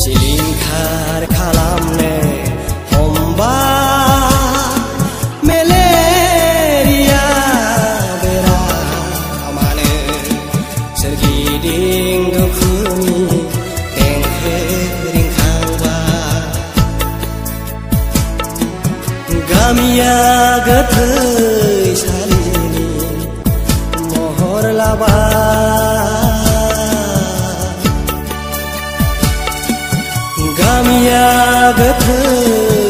सिलिंखार खालामनो हमबा मेलेरिया बेरामानो सोरगिदिं दुखुनि देंखो रिंखांबा गामिया गोथैसालिनि महर लाबा गामिया गोथैसालिनि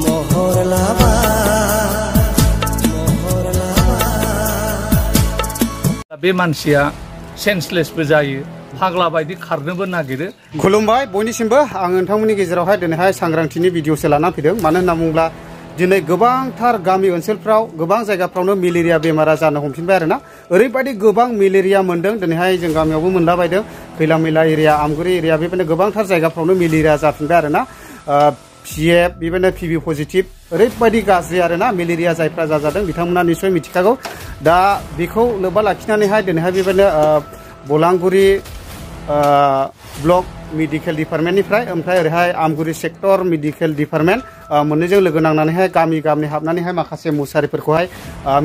महर लाबा बे मानसिया सेन्सलेसबो जायो फाग्ला बायदि खारनोबो नागिरो। खुलुमबाय बयनिसिमबो आं नोंथांमोननि गेजेरावहाय दिनैहाय सांग्रांथिनि भिडिअसो लाना फैदों। मानो होनना बुङोब्ला दिनै गोबांथार गामि ओनसोलफ्राव गोबां जायगाफ्रावनो मेलेरिया बेमारा जानो हमफिनबाय आरोना। ओरैबायदि गोबां मेलेरिया मोनदों दिनैहाय जों गामियावबो मोनलाबायदों। खैलामैला एरिया आमगुरि एरिया बेबायदिनो गोबांथार जायगाफ्रावनो मेलेरिया जाफिनबाय आरोना। PF बेबायदिनो PB पजिटिभ ओरैबायदि गाज्रि आरोना मेलेरिया जायफ्रा जाजादों बिथांमोना निश्चय मिथिखागौ। दा बेखौ लोब्बा लाखिनानैहाय दिनैहाय बेबायदिनो बलांगुरि ब्लक मेडिकेल डिपार्टमेन्टनिफ्राय ओमफ्राय ओरैहाय आमगुरि सेक्टर मेडिकेल डिपार्टमेन्ट मोननैजों लोगो नांनानैहाय गामि गामि हाबनानैहाय माखासे मुसारिफोरखौहाय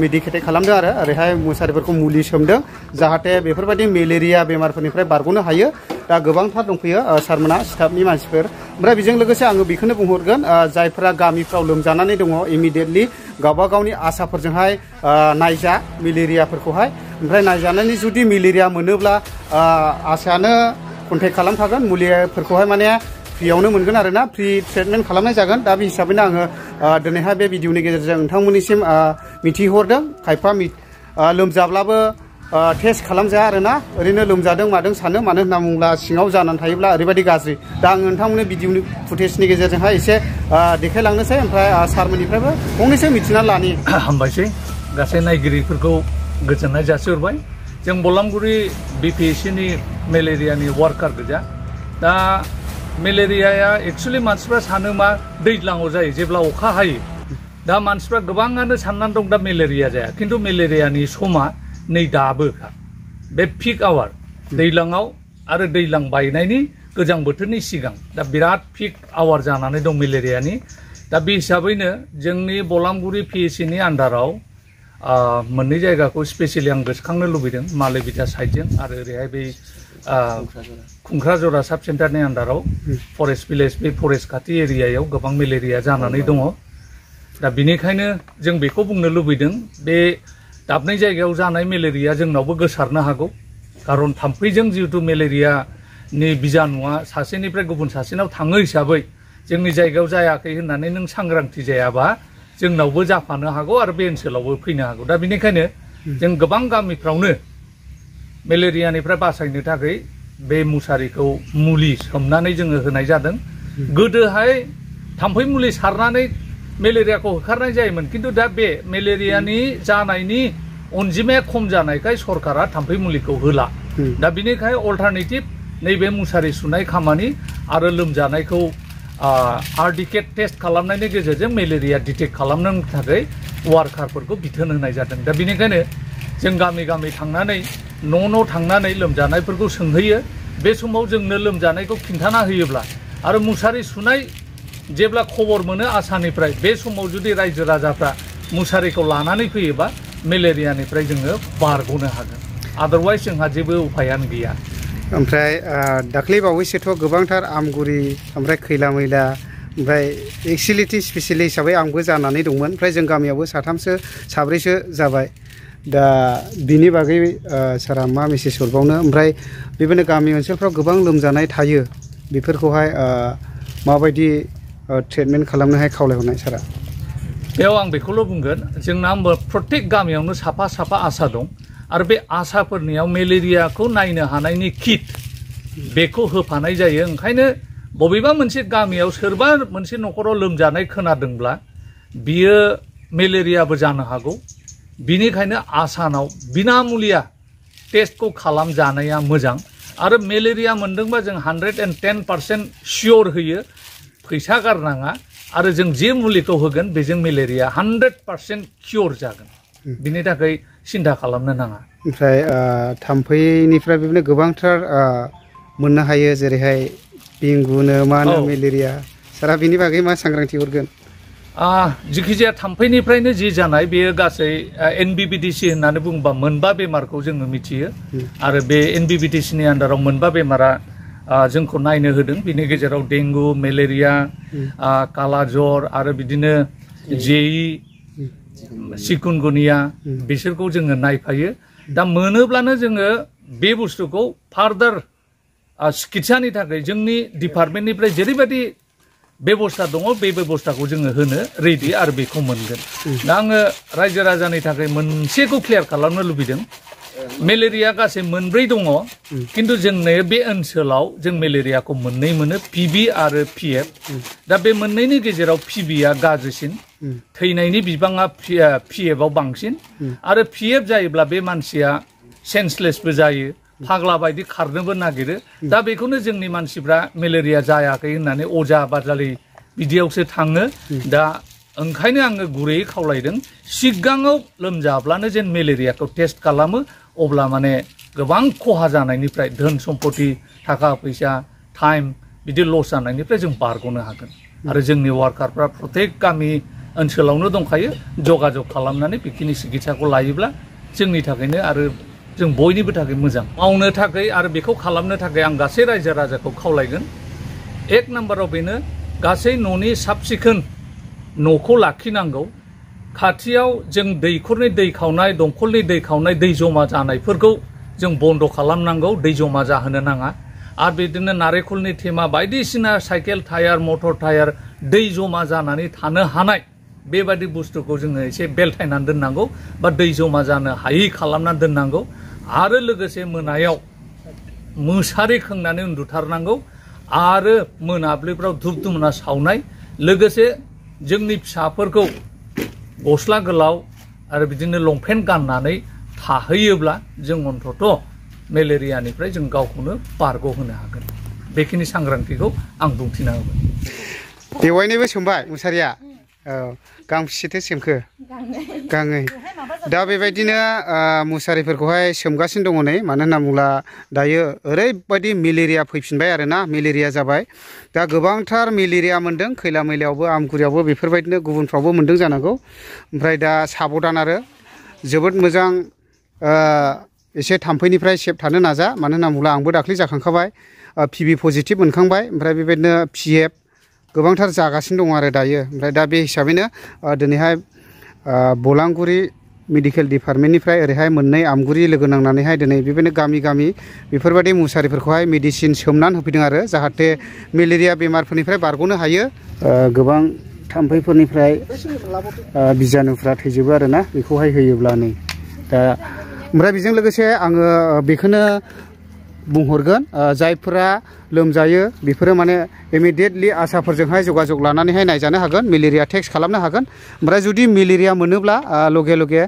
मेडिकेटेड खालामदों आरो ओरैहाय मुसारिफोरखौ मुलि सोमदों जाहाथे बेफोरबायदि मेलेरिया बेमारफोरनिफ्राय बारग'नो हायो। दा गोबांथार दंफैयो सारमोना स्टाफनि मानसिफोर। ओमफ्राय बेजों लोगोसे आङो बेखौनो बुंहरगोन जायफोरा गामिफ्राव लोमजानानै दङ इमिडियेटलि गावबा गावनि आसाफोरजोंहाय नायजा मेलेरियाफोरखौहाय। ओमफ्राय नायजानायनि जुदि मेलेरिया मोनोब्ला आसायानो कन्टेक्ट खालामखागोन मुलिफोरखौहाय माने फ्रियावनो मोनगोन आरोना फ्रि ट्रिटमेन्ट खालामनाय जागोन। दा बे हिसाबैनो आङो दिनैहाय बे भिडिअनि गेजेरजों नोंथांमोननिसिम मिथिहरदों। खायफा लोमजाब्लाबो टेस्ट खालामजाया आरोना ओरैनो लोमजादों मादों सानो। मानो होनना बुङोब्ला सिङाव जानानै थायोब्ला ओरैबायदि गाज्रि। दा आं नोंथांमोननि भिडिअनि फुटेजनि गेजेरजोंहाय एसे देखायलांनोसै ओमफ्राय सारमोननिफ्रायबो फंनैसो मिथिनानै लानि। हामबायसै गासै नायगिरिफोरखौ गोजोननाय जासिहरबाय। जों बलांगुरि BPSCनि मेलेरियानि वार्कार गोजा। दा मेलेरियाया एक्सुवेलि मानसिफ्रा सानो मा दैज्लाङाव जायो जेब्ला अखा हायो। दा मानसिफ्रा गोबाङानो साननानै दं दा मेलेरिया जाया, खिन्थु मेलेरियानि समा नै दाबो बे पिक आवार दैज्लाङाव आरो दैज्लां बायनायनि गोजां बोथोरनि सिगां दा बिराद पिक आवार जानानै दं मेलेरियानि। दा बे हिसाबैनो जोंनि बलांगुरि PSCनि आन्डाराव मोननै जायगाखौ स्पेसियेलि आं गोसोखांनो लुबैदों मालेबिटा साइडजों आरो ओरैहाय बै खुंख्राजरा साब सेन्टारनि आन्डाराव फरेस्ट भिलेज बे फरेस्ट खाथि एरियायाव गोबां मेलेरिया जानानै दङ। दा बेनिखायनो जों बेखौ बुंनो लुबैदों बे दाबनै जायगायाव जानाय मेलेरिया जोंनावबो गोसारनो हागौ। खारन थाम्फैजों जिहेतु मेलेरियानि बिजानुआ सासेनिफ्राय गुबुन सासेनाव थाङो हिसाबै जोंनि जायगायाव जायाखै होननानै नों सांग्रांथि जायाबा जोंनावबो जाफानो हागौ आरो बे ओनसोलावबो फैनो हागौ। दा बेनिखायनो जों गोबां गामिफ्रावनो मेलेरियानिफ्राय बासायनो थाखाय बे मुसारिखौ मुलि सोमनानै जोङो होनाय जादों। गोदोहाय थाम्फै मुलि सारनानै मेलेरियाखौ होखारनाय जायोमोन, खिन्थु दा बे मेलेरियानि जानायनि अनजिमाया खम जानायखाय सरकारा थाम्फै मुलिखौ होला। दा बेनिखाय अल्टारनेटिभ नैबे मुसारि सुनाय खामानि आरो लोमजानायखौ आरडिकेट टेस्ट खालामनायनि गेजेरजों मेलेरिया डिटेक्ट खालामनो थाखाय वार्कारफोरखौ बिथोन होनाय जादों। दा बेनिखायनो जों गामि गामि थांनानै न' थांनानै लोमजानायफोरखौ सोंहैयो। बे समाव जोंनो लोमजानायखौ खिन्थाना होयोब्ला आरो मुसारि सुनाय जेब्ला खबर मोनो आसानिफ्राय बे समाव जुदि रायजो राजाफ्रा मुसारिखौ लानानै फैयोबा मेलेरियानिफ्राय जोङो बारग'नो हागोन। आदारवाइज जोंहा जेबो उपायानो गैया। ओमफ्राय दाख्लै बावैसोथ' गोबांथार आमगुरि ओमफ्राय खैलामैला ओमफ्राय एक्सुवेलिटि स्पेसियेलि हिसाबै आंबो जानानै दंमोन। ओमफ्राय जों गामियावबो साथामसो साब्रैसो जाबाय। दा बिनि बागै सारा मा मेसेज हरबावनो? ओमफ्राय बेबायदिनो गामि ओनसोलफ्राव गोबां लोमजानाय थायो बेफोरखौहाय माबायदि ट्रिटमेन्ट खालामनोहाय खावलायहरनाय सारा? बेयाव आं बेखौल' बुंगोन जोंना प्रत्येक गामियावनो साफा साफा आसा दं आरो बे आसाफोरनियाव मेलेरियाखौ नायनो हानायनि किट बेखौ होफानाय जायो। ओंखायनो बबेबा मोनसे गामियाव सोरबा मोनसे न'खराव लोमजानाय खोनादोंब्ला बियो मेलेरियाबो जानो हागौ। बिनिखायनो आसानाव बिनामुलिया टेस्टखौ खालामजानाया मोजां। आरो मेलेरिया मोनदोंबा जों 110% सियर होयो, फैसा गारनाङा आरो जों जे मुलिखौ होगोन बेजों मेलेरिया 100% कियर जागोन। बिनि थाखाय सिन्था खालामनो नाङा। ओमफ्राय थाम्फैनिफ्राय बेबायदिनो गोबांथार मोननो हायो जेरैहाय बिंगुनो मानो मेलेरिया सारा बिनि बागै मा सांग्रांथि हरगोन जिखिजाया थाम्फैनिफ्रायनो जि जानाय बेयो गासै एनबिबिटिसि होननानै बुङोबा मोनबा बेमारखौ जोङो मिथियो आरो बे एनबिबिटिसिनि आन्दाराव मोनबा बेमारा जोंखौ नायनो होदों बिनि गेजेराव डेंगु मेलेरिया कालाजर आरो बिदिनो जेई चिकुनगुनिया बिसोरखौ जोङो नायफायो दा मोनोब्लानो जोङो बे बुस्थुखौ फार्दार चिकित्सानि थाखाय जोंनि डिपार्टमेन्टनिफ्राय जेरैबायदि बेबस्था दङ बे बेबस्थाखौ जोङो होनो रेडि आरो बेखौ मोनगोन दा आङो रायजो राजानि थाखाय मोनसेखौ क्लियार खालामनो लुबैदों मेलेरिया गासै मोनब्रै दङ किन्तु जोंनो बे ओनसोलाव जों मेलेरियाखौ मोननै मोनो पिबि आरो पिएफ दा बे मोननैनि गेजेराव पिबिया गाज्रिसिन थैनायनि बिबाङा पिएफआव बांसिन आरो पिएफ जायोब्ला बे मानसिया सेन्सलेसबो जायो फाग्ला बायदि खारनोबो नागिरो दा बेखौनो जोंनि मानसिफ्रा मेलेरिया जायाखै होननानै अजा बाजालि बिदियावसो थाङो दा ओंखायनो आङो गुरैयै खावलायदों सिगाङाव लोमजाब्लानो जेन मेलेरियाखौ टेस्ट खालामो अब्ला माने गोबां खहा जानायनिफ्राय धोन सम्पति थाखा फैसा टाइम बिदि लस जानायनिफ्राय जों बारग'नो हागोन आरो जोंनि वार्कारफ्रा प्रत्येक गामि ओनसोलावनो दंखायो जगाजग खालामनानै बेखिनि चिकित्साखौ लायोब्ला जोंनि थाखायनो आरो जों बयनिबो थाखाय मोजां मावनो थाखाय आरो बेखौ खालामनो थाखाय आं गासै रायजो राजाखौ खावलायगोन एक नाम्बाराव बेनो गासै न'नि साब सिखोन न'खौ लाखिनांगौ खाथियाव जों दैखरनि दै खावनाय दंखलनि दै खावनाय दै जमा जानायफोरखौ जों बन्द' खालामनांगौ दै जमा जाहोनो नाङा आरो बिदिनो नारेंखलनि थेमा बायदिसिना साइकेल टायार मटर टायार दै जमा जानानै थानो हानाय बेबादि बुस्थुखौ जोङो एसे बेलथायनानै दोननांगौ बा दै जमा जानो हायि खालामनानै दोननांगौ आरो लोगोसे मोनायाव मुसारि खोंनानै उन्दुथारनांगौ आरो मोनाब्लिफ्राव धुप धुना सावनाय लोगोसे जोंनि फिसाफोरखौ गस्ला गोलाव आरो बिदिनो लंपेन्ट गाननानै थाहैयोब्ला जों अन्तत मेलेरियानिफ्राय जों गावखौनो बारग'होनो हागोन बेखिनि सांग्रांथिखौ आं बुंथिना होबाय बेवायनोबो सोमबाय मुसारिया गांबेसेथो सोमखो गांनै दा बेबायदिनो मुसारिफोरखौहाय सोमगासिनो दङ नै मानो होनना बुङोब्ला दायो ओरैबायदि मेलेरिया फैफिनबाय आरोना मेलेरिया जाबाय दा गोबांथार मेलेरिया मोनदों खैला मैलायावबो आमगुरियावबो बेफोरबायदिनो गुबुनफ्रावबो मोनदों जानांगौ ओमफ्राय दा साबधान आरो जोबोद मोजां एसे थाम्फैनिफ्राय सेफ थानो नाजा मानो होनना बुङोब्ला आंबो दाख्लै जाखांखाबाय पिबि पजिटिभ मोनखांबाय ओमफ्राय बेबायदिनो पिएफ गोबांथार जागासिनो दङ आरो दायो ओमफ्राय दा बे हिसाबैनो दिनैहाय बलांगुरि मेडिकेल डिपार्टमेन्टनिफ्राय ओरैहाय मोननै आमगुरि लोगो नांनानैहाय दिनै बेबायदिनो गामि गामि बेफोरबायदि मुसारिफोरखौहाय मेडिसिन सोमनानै होफैदों आरो जाहाथे मेलेरिया बेमारफोरनिफ्राय बारग'नो हायो गोबां थाम्फैफोरनिफ्राय बिजानुफ्रा थैजोबो आरोना बेखौहाय होयोब्ला नै दा ओमफ्राय बेजों लोगोसे आङो बेखौनो बुंहरगोन जायफोरा लोमजायो बेफोरो माने इमिडियेटलि आसाफोरजोंहाय जगाजग लानानैहाय नायजानो हागोन मेलेरिया टेस्ट खालामनो हागोन ओमफ्राय जुदि मेलेरिया मोनोब्ला लगे लगे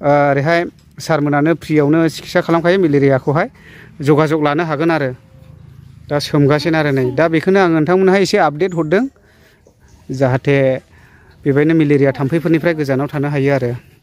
ओरैहाय सारमोनानो फ्रियावनो चिकित्सा खालामखायो मेलेरियाखौहाय जगाजग लानो हागोन आरो दा सोमगासिनो आरो नै दा बेखौनो आं नोंथांमोनहाय एसे आपडेट हरदों जाहाथे बेबायदिनो मेलेरिया थाम्फैफोरनिफ्राय गोजानाव थानो हायो आरो